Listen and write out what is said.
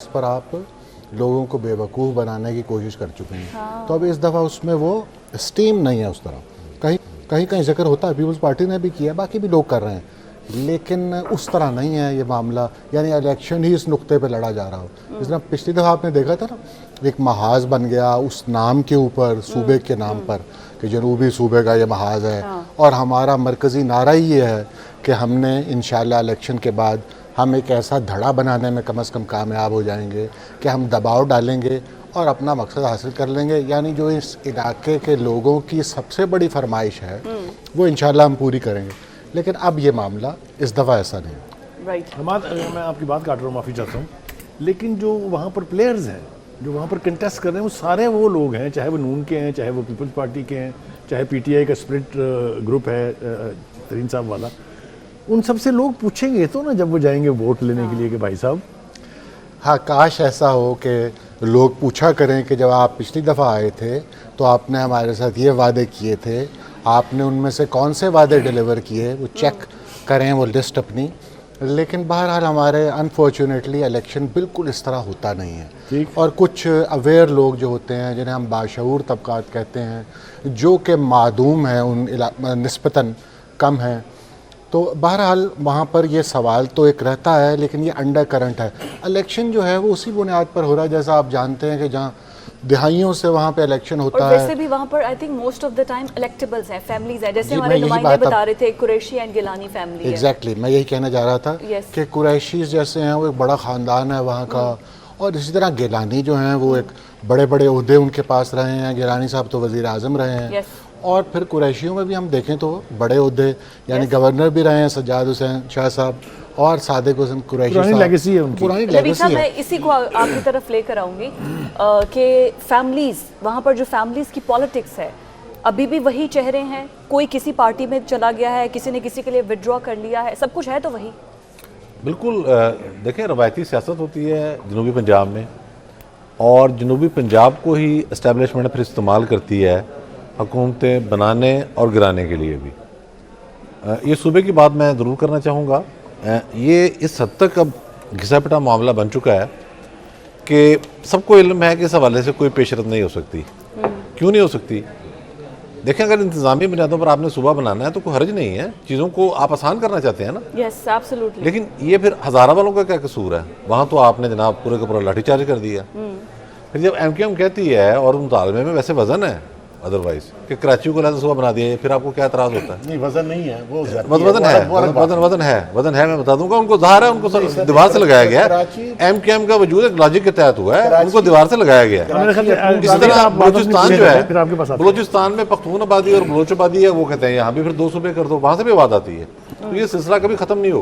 इस पर आप लोगों को बेवकूफ़ बनाने की कोशिश कर चुके हैं। हाँ। तो अब इस दफ़ा उसमें वो स्टीम नहीं है उस तरह। कहीं कहीं जिक्र होता है, पीपल्स पार्टी ने भी किया, बाकी भी लोग कर रहे हैं, लेकिन उस तरह नहीं है ये मामला। यानी इलेक्शन ही इस नुक्ते पे लड़ा जा रहा हो। जिस तरह पिछली दफ़ा आपने देखा था ना, एक महाज बन गया उस नाम के ऊपर, सूबे के नाम पर, कि जनूबी सूबे का ये महाज है। हाँ। और हमारा मरकज़ी नारा ही ये है कि हमने इंशाल्लाह इलेक्शन के बाद हम एक ऐसा धड़ा बनाने में कम से कम कामयाब हो जाएंगे कि हम दबाव डालेंगे और अपना मकसद हासिल कर लेंगे। यानी जो इस इलाके के लोगों की सबसे बड़ी फरमाइश है वो इंशाल्लाह हम पूरी करेंगे। लेकिन अब ये मामला इस दफ़ा ऐसा नहीं है। राइट। मैं आपकी बात काट रहा हूँ, माफ़ी चाहता हूँ, लेकिन जो वहाँ पर प्लेयर्स हैं, जो वहाँ पर कंटेस्ट कर रहे हैं, वो सारे वो लोग हैं, चाहे वो नून के हैं, चाहे वो पीपल्स पार्टी के हैं, चाहे पीटीआई का स्प्लिट ग्रुप है तरीन साहब वाला। उन सबसे लोग पूछेंगे तो ना जब वो जाएंगे वोट लेने के लिए कि भाई साहब। हाँ, काश ऐसा हो कि लोग पूछा करें कि जब आप पिछली दफ़ा आए थे तो आपने हमारे साथ ये वादे किए थे, आपने उनमें से कौन से वादे डिलीवर किए, वो चेक करें वो लिस्ट अपनी। लेकिन बहरहाल हमारे अनफॉर्चुनेटली इलेक्शन बिल्कुल इस तरह होता नहीं है। और कुछ अवेयर लोग जो होते हैं, जिन्हें हम बाशऊर तबकात कहते हैं, जो कि मादूम हैं, उन निस्बतन कम हैं, तो बहरहाल वहाँ पर ये सवाल तो एक रहता है, लेकिन ये अंडर करंट है। इलेक्शन जो है वो उसी बुनियाद पर हो रहा है, जैसा आप जानते हैं कि जहाँ दिहाइयों से वहाँ पे इलेक्शन होता और है। वैसे भी वहाँ पर I think most of the time electables हैं, फैमिलीज हैं, जैसे जी, हमारे मैं यही नुमाइंदे बात बता रहे थे, कुरैशी एंड गिलानी फैमिली है। एग्जैक्टली, मैं यही कहना चाह रहा था Yes. कि कुरैशीज़ जैसे हैं वो एक बड़ा ख़ानदान है वहाँ का, और इसी तरह गिलानी जो हैं वो एक बड़े बड़े ओहदे उनके पास रहे हैं। गिलानी साहब तो वज़ीर आज़म रहे हैं। Yes. और फिर कुरैशियों में भी हम देखें तो बड़े ओहदे, यानी गवर्नर भी रहे हैं सज्जाद हुसैन शाह साहब और सादिक हुसैन कुरैशी पुरानी साहब। लेगेसी है उनकी। पुरानी रबीक लेगेसी साहब, है। मैं इसी को आपकी तरफ लेकर आऊंगी कि फैमिलीज, वहाँ पर जो फैमिलीज की पॉलिटिक्स है, अभी भी वही चेहरे हैं? कोई किसी पार्टी में चला गया है, किसी ने किसी के लिए विड्रॉ कर लिया है, सब कुछ है तो वही? बिल्कुल। देखें, रवायती सियासत होती है जनूबी पंजाब में, और जनूबी पंजाब को ही इस्टेब्लिशमेंट फिर इस्तेमाल करती है हुकूमतें बनाने और गिराने के लिए भी। ये सूबे की बात मैं ज़रूर करना चाहूँगा। ये इस हद तक अब घिसा पिटा मामला बन चुका है कि सबको इल्म है कि इस हवाले से कोई पेशरत नहीं हो सकती। क्यों नहीं हो सकती? देखें, अगर इंतज़ामी बुनियादों पर आपने सूबा बनाना है तो कोई हर्ज नहीं है, चीज़ों को आप आसान करना चाहते हैं ना। Yes, absolutely. लेकिन ये फिर हज़ारा वालों का क्या कसूर है? वहाँ तो आपने जनाब पूरे का पूरा लाठीचार्ज कर दिया। फिर जब MQM कहती है, और मुतालबे में वैसे वजन है अदरवाइज, कि कराची को लहजा सूबा बना दिया, फिर आपको क्या एतराज़ होता है? नहीं, वजन नहीं है वो, वजन है, मैं बता दूंगा। उनको ज़ाहिर है, उनको दीवार से लगाया गया है। MQM का वजूद एक लॉजिक के तहत हुआ है, उनको दीवार से लगाया गया है। इसी तरह बलूचिस्तान जो है, बलूचिस्तान में पख्तून आबादी और बलोच आबादी है, वो कहते हैं यहाँ भी फिर 2 सूबे कर दो, वहाँ से भी आवाज़ आती है। तो ये सिलसिला कभी ख़त्म नहीं होगा।